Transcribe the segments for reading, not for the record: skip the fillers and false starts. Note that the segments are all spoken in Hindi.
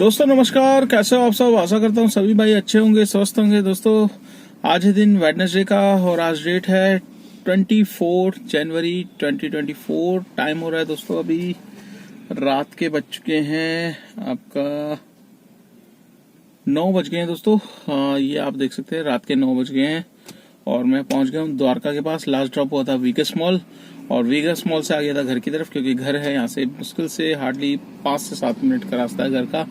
दोस्तों नमस्कार, कैसे हो आप सब। आशा करता हूँ सभी भाई अच्छे होंगे, स्वस्थ होंगे। दोस्तों आज है दिन वेडनेसडे का और आज डेट है 24 जनवरी 2024। टाइम हो रहा है दोस्तों अभी रात के बज चुके हैं आपका 9 बज गए हैं दोस्तों। ये आप देख सकते हैं रात के 9 बज गए हैं और मैं पहुंच गया हूँ द्वारका के पास। लास्ट ड्रॉप हुआ था वीगस मॉल और वीगस मॉल से आ गया था घर की तरफ, क्योंकि घर है यहाँ से मुश्किल से हार्डली 5 से 7 मिनट का रास्ता है घर का।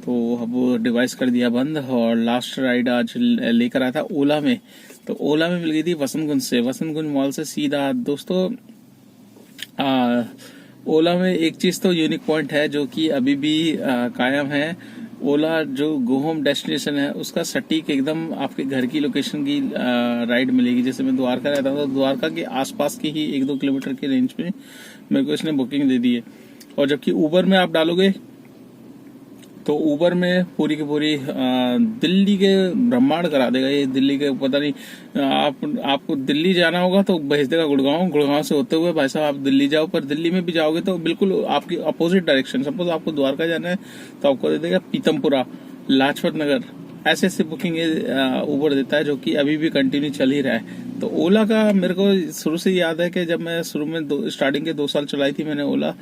तो अब डिवाइस कर दिया बंद और लास्ट राइड आज लेकर आया था ओला में। तो ओला में मिल गई थी वसंत कुंज मॉल से सीधा दोस्तों। ओला में एक चीज तो यूनिक पॉइंट है जो कि अभी भी कायम है। ओला जो गो होम डेस्टिनेशन है उसका सटीक एकदम आपके घर की लोकेशन की राइड मिलेगी। जैसे मैं द्वारका रहता हूँ तो द्वारका के आसपास की ही 1-2 किलोमीटर के रेंज में मेरे को इसने बुकिंग दे दी है। और जबकि उबर में आप डालोगे तो उबर में पूरी की पूरी दिल्ली के ब्रह्मांड करा देगा ये। दिल्ली के पता नहीं आपको दिल्ली जाना होगा तो भेज देगा गुड़गांव से होते हुए भाई साहब आप दिल्ली जाओ। पर दिल्ली में भी जाओगे तो बिल्कुल आपकी अपोजिट डायरेक्शन, सपोज आपको द्वारका जाना है तो आपको दे देगा पीतमपुरा, लाजपत नगर, ऐसे बुकिंग उबर देता है जो कि अभी भी कंटिन्यू चल ही रहा है। तो ओला का मेरे को शुरू से याद है कि जब मैं शुरू में स्टार्टिंग के 2 साल चलाई थी मैंने ओला,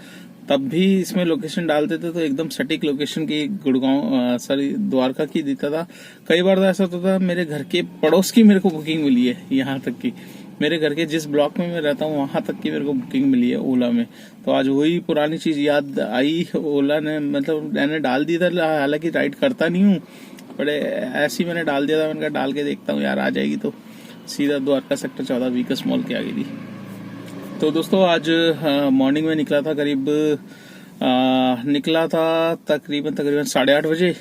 तब भी इसमें लोकेशन डालते थे तो एकदम सटीक लोकेशन की गुड़गांव द्वारका की देता था। कई बार तो ऐसा होता था मेरे घर के पड़ोस की मेरे को बुकिंग मिली है, यहाँ तक की मेरे घर के जिस ब्लॉक में मैं रहता हूँ वहां तक की मेरे को बुकिंग मिली है ओला में। तो आज वही पुरानी चीज याद आई। ओला ने मतलब मैंने डाल दिया था, हालांकि राइड करता नहीं हूँ, बड़े ऐसे ही मैंने डाल दिया था। मैंने कहा डाल के देखता हूँ यार आ जाएगी। तो सीधा द्वारका सेक्टर 14 वीकस मॉल के आगे थी। तो दोस्तों आज मॉर्निंग में निकला था तकरीबन 8:30 बजे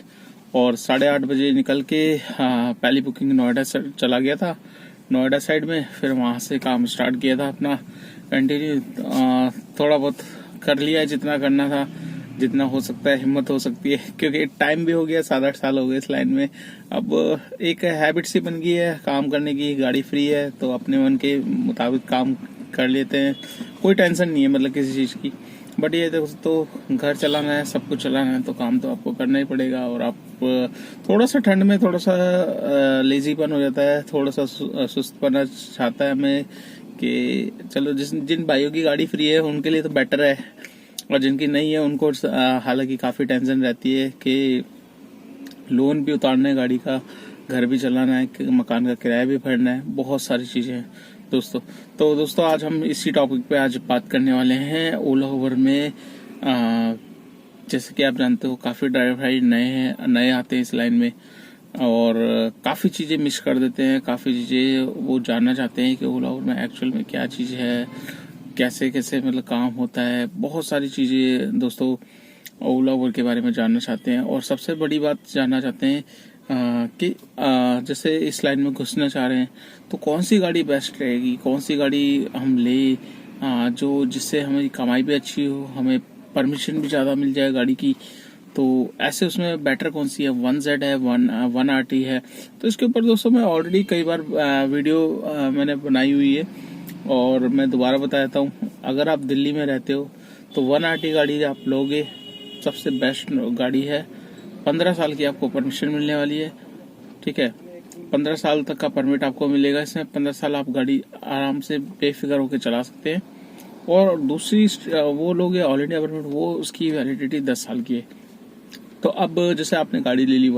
और 8:30 बजे निकल के पहली बुकिंग नोएडा चला गया था, नोएडा साइड में। फिर वहां से काम स्टार्ट किया था अपना कंटिन्यू। थोड़ा बहुत कर लिया है जितना करना था, जितना हो सकता है, हिम्मत हो सकती है, क्योंकि टाइम भी हो गया, 7-8 साल हो गए इस लाइन में। अब एक हैबिट सी बन गई है काम करने की। गाड़ी फ्री है तो अपने मन के मुताबिक काम कर लेते हैं, कोई टेंशन नहीं है मतलब किसी चीज की। बट ये दोस्तों घर चलाना है, सब कुछ चलाना है तो काम तो आपको करना ही पड़ेगा। और आप थोड़ा सा ठंड में थोड़ा सा लेजीपन हो जाता है, थोड़ा सा सुस्तपना चाहता है हमें कि चलो जिन भाइयों की गाड़ी फ्री है उनके लिए तो बेटर है, और जिनकी नहीं है उनको हालांकि काफी टेंशन रहती है कि लोन भी उतारना है गाड़ी का, घर भी चलाना है, मकान का किराया भी भरना है, बहुत सारी चीजें हैं दोस्तों। तो दोस्तों आज हम इसी टॉपिक पे आज बात करने वाले हैं। ओला उबर में जैसे कि आप जानते हो काफी ड्राइवर भाई नए आते हैं इस लाइन में और काफी चीजें मिस कर देते हैं, काफी चीजें वो जानना चाहते हैं कि ओला उबर में एक्चुअल में क्या चीज है, कैसे कैसे मतलब काम होता है। बहुत सारी चीजें दोस्तों ओला उबर के बारे में जानना चाहते हैं। और सबसे बड़ी बात जानना चाहते हैं कि जैसे इस लाइन में घुसना चाह रहे हैं तो कौन सी गाड़ी बेस्ट रहेगी, कौन सी गाड़ी हम ले जो जिससे हमें कमाई भी अच्छी हो, हमें परमिशन भी ज्यादा मिल जाए गाड़ी की। तो ऐसे उसमें बेटर कौन सी है, 1Z है, 1RT है। तो इसके ऊपर दोस्तों मैं ऑलरेडी कई बार वीडियो मैंने बनाई हुई है और मैं दोबारा बता देता हूँ। अगर आप दिल्ली में रहते हो तो 1RT गाड़ी आप लोगे, सबसे बेस्ट गाड़ी है। 15 साल की आपको परमिशन मिलने वाली है, ठीक है। 15 साल तक का परमिट आपको मिलेगा इसमें। 15 साल आप गाड़ी आराम से बेफिक्र होकर चला सकते हैं। और दूसरी वो लोग ऑल इंडिया परमिट, वो उसकी वैलिडिटी 10 साल की है। तो अब जैसे आपने गाड़ी ले ली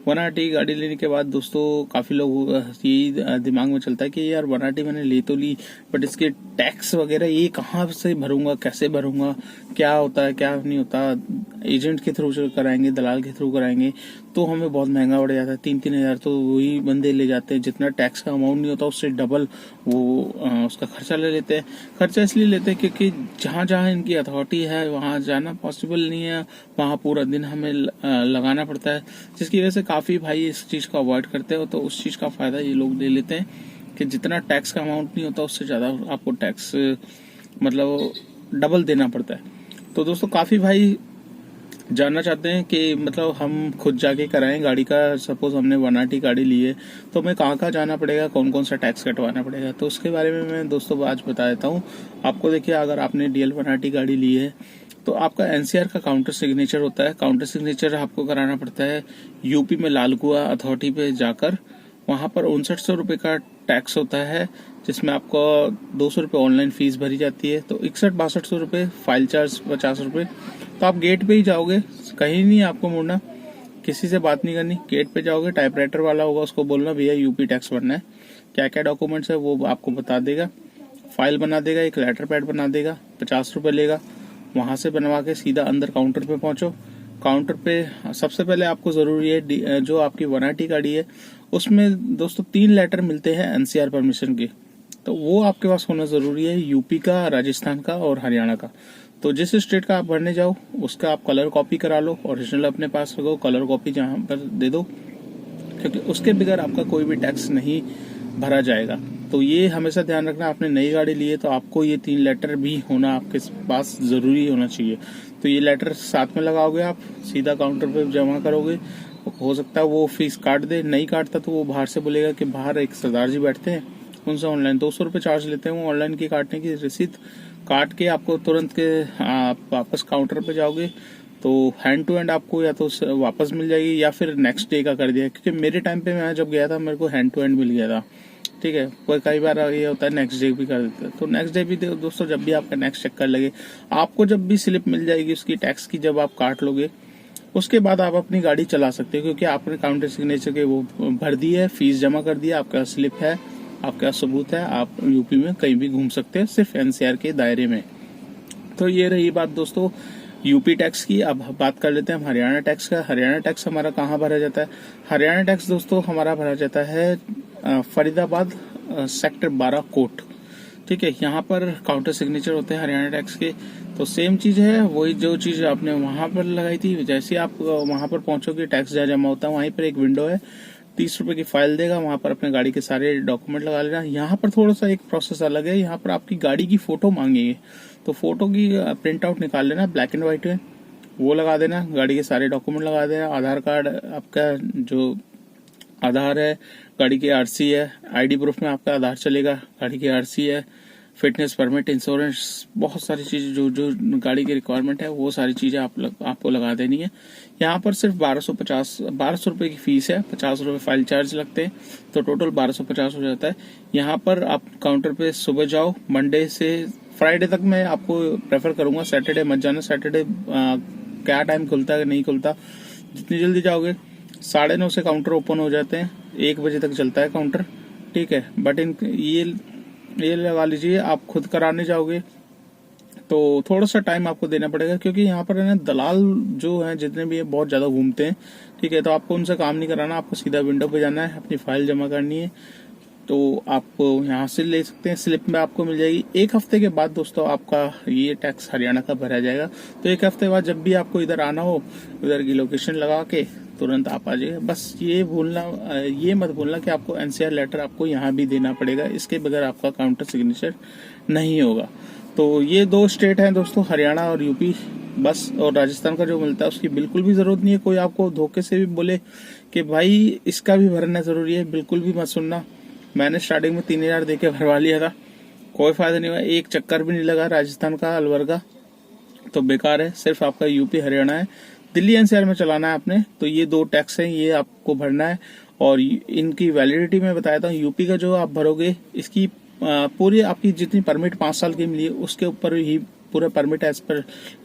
1RT गाड़ी लेने के बाद दोस्तों काफी लोग यही दिमाग में चलता है कि यार 1RT मैंने ले तो ली, बट इसके टैक्स वगैरह ये कहाँ से भरूंगा, कैसे भरूंगा, क्या होता है क्या नहीं होता, एजेंट के थ्रू कराएंगे, दलाल के थ्रू कराएंगे तो हमें बहुत महंगा पड़ जाता है। 3-3 हजार तो वही बंदे ले जाते हैं, जितना टैक्स का अमाउंट नहीं होता उससे डबल वो उसका खर्चा ले लेते हैं। खर्चा इसलिए लेते हैं क्योंकि जहाँ जहाँ इनकी अथॉरिटी है वहाँ जाना पॉसिबल नहीं है, वहाँ पूरा दिन हमें लगाना पड़ता है, जिसकी वजह से काफी भाई इस चीज को अवॉइड करते हो। तो उस चीज का फायदा ये लोग ले लेते हैं कि जितना टैक्स का अमाउंट नहीं होता उससे ज्यादा आपको टैक्स मतलब डबल देना पड़ता है। तो दोस्तों काफी भाई जानना चाहते हैं कि मतलब हम खुद जाके कराएं गाड़ी का। सपोज हमने 1RT गाड़ी ली है तो हमें कहाँ कहाँ जाना पड़ेगा, कौन कौन सा टैक्स कटवाना पड़ेगा, तो उसके बारे में मैं दोस्तों आज बता देता हूँ आपको। देखिए अगर आपने DL 1RT गाड़ी ली है तो आपका एनसीआर का काउंटर सिग्नेचर होता है। काउंटर सिग्नेचर आपको कराना पड़ता है यूपी में लाल कुआं अथॉरिटी पे जाकर। वहां पर 5900 रुपये का टैक्स होता है, जिसमें आपको 200 रुपये ऑनलाइन फीस भरी जाती है। तो 61-6200 रुपये, फाइल चार्ज 50 रुपये। तो आप गेट पे ही जाओगे, कहीं नहीं आपको मुड़ना, किसी से बात नहीं करनी। गेट पे जाओगे, टाइपराइटर वाला होगा, उसको बोलना भैया यूपी टैक्स भरना है, क्या क्या डॉक्यूमेंट्स है वो आपको बता देगा। फाइल बना देगा, एक लेटर पैड बना देगा, 50 रुपये लेगा। वहां से बनवा के सीधा अंदर काउंटर पे पहुंचो। काउंटर पे सबसे पहले आपको जरूरी है जो आपकी 1RT गाड़ी है उसमें दोस्तों 3 लेटर मिलते हैं एनसीआर परमिशन के, तो वो आपके पास होना जरूरी है, यूपी का, राजस्थान का और हरियाणा का। तो जिस स्टेट का आप भरने जाओ उसका आप कलर कॉपी करा लो, ओरिजिनल अपने पास रखो, कलर कॉपी जहां पर दे दो, क्योंकि उसके बगैर आपका कोई भी टैक्स नहीं भरा जाएगा। तो ये हमेशा ध्यान रखना, आपने नई गाड़ी ली है तो आपको ये 3 लेटर भी होना आपके पास जरूरी होना चाहिए। तो ये लेटर साथ में लगाओगे, आप सीधा काउंटर पे जमा करोगे। हो सकता है वो फीस काट दे, नहीं काटता तो वो बाहर से बोलेगा कि बाहर एक सरदार जी बैठते हैं, उनसे ऑनलाइन 200 रुपये चार्ज लेते हैं वो ऑनलाइन की काटने की। रसीद काट के आपको तुरंत के आप वापस काउंटर पे जाओगे तो हैंड टू हैंड आपको या तो वापस मिल जाएगी या फिर नेक्स्ट डे का कर दिया, क्योंकि मेरे टाइम पे मैं जब गया था मेरे को हैंड टू हैंड मिल गया था। ठीक है, कोई कई बार ये होता है नेक्स्ट डे भी कर देते हैं, तो नेक्स्ट डे भी दोस्तों जब भी आपका नेक्स्ट चक्कर लगे आपको जब भी स्लिप मिल जाएगी उसकी टैक्स की, जब आप काट लोगे उसके बाद आप अपनी गाड़ी चला सकते हो, क्योंकि आपने काउंटर सिग्नेचर के वो भर दी है, फीस जमा कर दिया, आपका स्लिप है, आपका सबूत है, आप यूपी में कहीं भी घूम सकते हैं सिर्फ एनसीआर के दायरे में। तो ये रही बात दोस्तों यूपी टैक्स की। अब बात कर लेते हैं हम हरियाणा टैक्स का। हरियाणा टैक्स हमारा कहाँ भरा जाता है? हरियाणा टैक्स दोस्तों हमारा भरा जाता है फरीदाबाद सेक्टर 12 कोट। ठीक है, यहाँ पर काउंटर सिग्नेचर होते हैं हरियाणा टैक्स के। तो सेम चीज है, वही जो चीज आपने वहां पर लगाई थी, जैसे आप वहां पर पहुंचोगे टैक्स जहाँ जमा होता है वहीं पर एक विंडो है, 30 रुपए की फाइल देगा, वहां पर अपने गाड़ी के सारे डॉक्यूमेंट लगा लेना। यहाँ पर थोड़ा सा एक प्रोसेस अलग है, यहाँ पर आपकी गाड़ी की फोटो मांगेंगे, तो फोटो की प्रिंट आउट निकाल लेना, ब्लैक एंड व्हाइट में वो लगा देना, गाड़ी के सारे डॉक्यूमेंट लगा देना, आधार कार्ड, आपका जो आधार है, गाड़ी की आरसी है, आईडी प्रूफ में आपका आधार चलेगा, गाड़ी की आरसी है, फिटनेस परमिट, इंश्योरेंस, बहुत सारी चीजें जो गाड़ी की रिक्वायरमेंट है वो सारी चीजें आपको लगा देनी है। यहाँ पर सिर्फ 1200 रुपए की फीस है, 50 रुपए फाइल चार्ज लगते हैं, तो टोटल 1250 हो जाता है। यहाँ पर आप काउंटर पे सुबह जाओ, मंडे से फ्राइडे तक मैं आपको प्रेफर करूंगा, सैटरडे मत जाना। सैटरडे क्या टाइम खुलता है नहीं खुलता, जितनी जल्दी जाओगे 9:30 से काउंटर ओपन हो जाते हैं, 1 बजे तक चलता है काउंटर। ठीक है, बट ये लगा लीजिए आप खुद कराने जाओगे तो थोड़ा सा टाइम आपको देना पड़ेगा, क्योंकि यहाँ पर है ना दलाल जो है जितने भी है बहुत ज्यादा घूमते हैं। ठीक है, तो आपको उनसे काम नहीं कराना, आपको सीधा विंडो पे जाना है, अपनी फाइल जमा करनी है, तो आप यहाँ से ले सकते हैं, स्लिप में आपको मिल जाएगी। 1 हफ्ते के बाद दोस्तों आपका ये टैक्स हरियाणा का भरा जाएगा। तो 1 हफ्ते बाद जब भी आपको इधर आना हो, इधर की लोकेशन लगा के तुरंत आप आ जाइए। बस ये मत भूलना कि आपको एनसीआर लेटर आपको यहाँ भी देना पड़ेगा, इसके बगैर आपका काउंटर सिग्नेचर नहीं होगा। तो ये 2 स्टेट हैं दोस्तों, हरियाणा और यूपी बस। और राजस्थान का जो मिलता है उसकी बिल्कुल भी जरूरत नहीं है, कोई आपको धोखे से भी बोले कि भाई इसका भी भरना जरूरी है, बिल्कुल भी मत सुनना। मैंने स्टार्टिंग में 3000 देके भरवा लिया था, कोई फायदा नहीं हुआ, एक चक्कर भी नहीं लगा राजस्थान का अलवर का, तो बेकार है। सिर्फ आपका यूपी हरियाणा है, दिल्ली एनसीआर में चलाना है आपने। तो ये 2 टैक्स हैं, ये आपको भरना है। और इनकी वैलिडिटी मैं बताया था, यूपी का जो आप भरोगे इसकी पूरी आपकी जितनी परमिट 5 साल की मिली है उसके ऊपर ही पूरा permit as per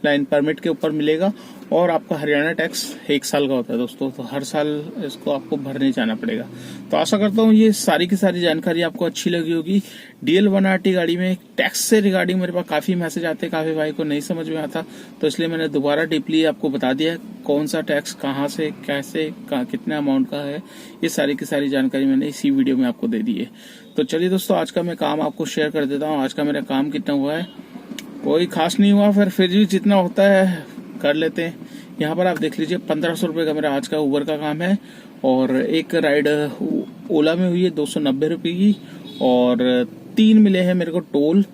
line permit के ऊपर मिलेगा। और आपका हरियाणा टैक्स 1 साल का होता है दोस्तों, तो हर साल इसको आपको भरने जाना पड़ेगा। तो आशा करता हूँ ये सारी की सारी जानकारी आपको अच्छी लगी होगी। DL 1RT गाड़ी में टैक्स से रिगार्डिंग मेरे पास काफी मैसेज आते हैं, काफी भाई को नहीं समझ में आता, तो इसलिए मैंने दोबारा डीपली आपको बता दिया कौन सा टैक्स कहाँ से कैसे कितने अमाउंट का है, ये सारी की सारी जानकारी मैंने इसी वीडियो में आपको दे दी है। तो चलिए दोस्तों, आज का मैं काम आपको शेयर कर देता हूँ। आज का मेरा काम कितना हुआ है, कोई खास नहीं हुआ, फिर भी जितना होता है कर लेते हैं। यहाँ पर आप देख लीजिए 1500 रुपये का मेरा आज का उबर का काम है, और एक राइड ओला में हुई है 290 रुपये की, और 3 मिले हैं मेरे को टोल,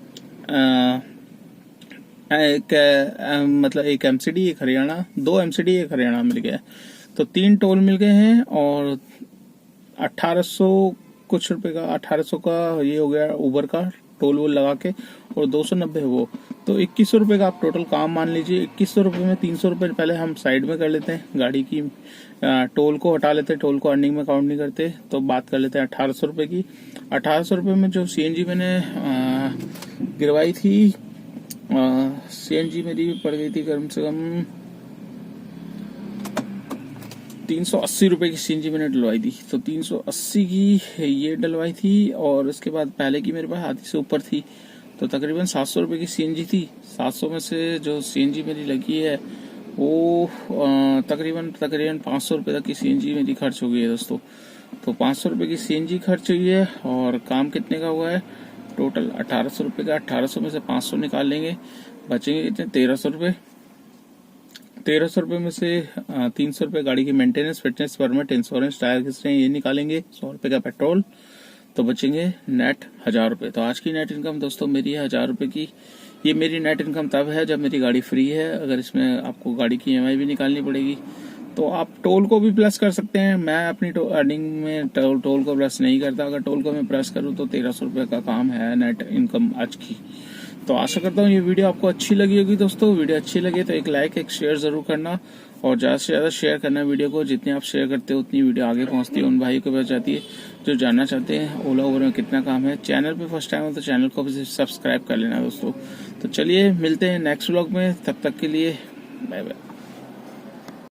मतलब एक एमसीडी एक हरियाणा, 2 एमसीडी एक हरियाणा मिल गया, तो 3 टोल मिल गए हैं। और 1800 कुछ रुपए का, 1800 का ये हो गया उबर का टोल वोल लगा के, और 290 वो, तो 2100 रुपये का आप टोटल काम मान लीजिए। 2100 रुपये में 300 रुपये पहले हम साइड में कर लेते हैं, गाड़ी की टोल को हटा लेते हैं, टोल को अर्निंग में काउंट नहीं करते। तो बात कर लेते हैं 1800 रुपये की। 1800 रुपये में जो CNG मैंने गिरवाई थी, CNG मेरी पड़ गई थी कम से कम 380 रुपये की CNG मैंने डलवाई थी। तो 380 की ये डलवाई थी, और उसके बाद पहले की मेरे पास आधी से ऊपर थी, तो तकरीबन 700 रुपये की CNG थी। 700 में से जो CNG मेरी लगी है वो तकरीबन 500 रुपये तक की CNG मेरी खर्च हो गई है दोस्तों। तो 500 रुपये की CNG खर्च हुई है, और काम कितने का हुआ है टोटल 1800 रुपये का। 1800 में से 500 निकाल लेंगे, बचेंगे कितने 1300 रुपये। 1300 रुपये में से 300 रुपये गाड़ी की maintenance, fitness, permit, insurance, tyre घिसने ये निकालेंगे, 100 रुपये का पेट्रोल, तो बचेंगे नेट 1000 रुपये। तो आज की नेट इनकम दोस्तों मेरी है 1000 रुपये की। ये मेरी नेट इनकम तब है जब मेरी गाड़ी फ्री है। अगर इसमें आपको गाड़ी की EMI भी निकालनी पड़ेगी तो आप टोल को भी प्लस कर सकते हैं। मैं अपनी अर्निंग में टोल को प्लस नहीं करता। अगर टोल को मैं प्लस करूँ तो 1300 रुपये का काम है नेट इनकम आज की। तो आशा करता हूँ ये वीडियो आपको अच्छी लगी होगी दोस्तों। वीडियो अच्छी लगे तो एक लाइक, एक शेयर जरूर करना, और ज़्यादा से ज़्यादा शेयर करना वीडियो को। जितनी आप शेयर करते हो उतनी वीडियो आगे पहुंचती है, उन भाई को पहुंच जाती है जो जानना चाहते हैं ओला उबर में कितना काम है। चैनल पे फर्स्ट टाइम हो तो चैनल को भी सब्सक्राइब कर लेना दोस्तों। तो चलिए मिलते हैं नेक्स्ट व्लॉग में, तब तक के लिए बाय बाय।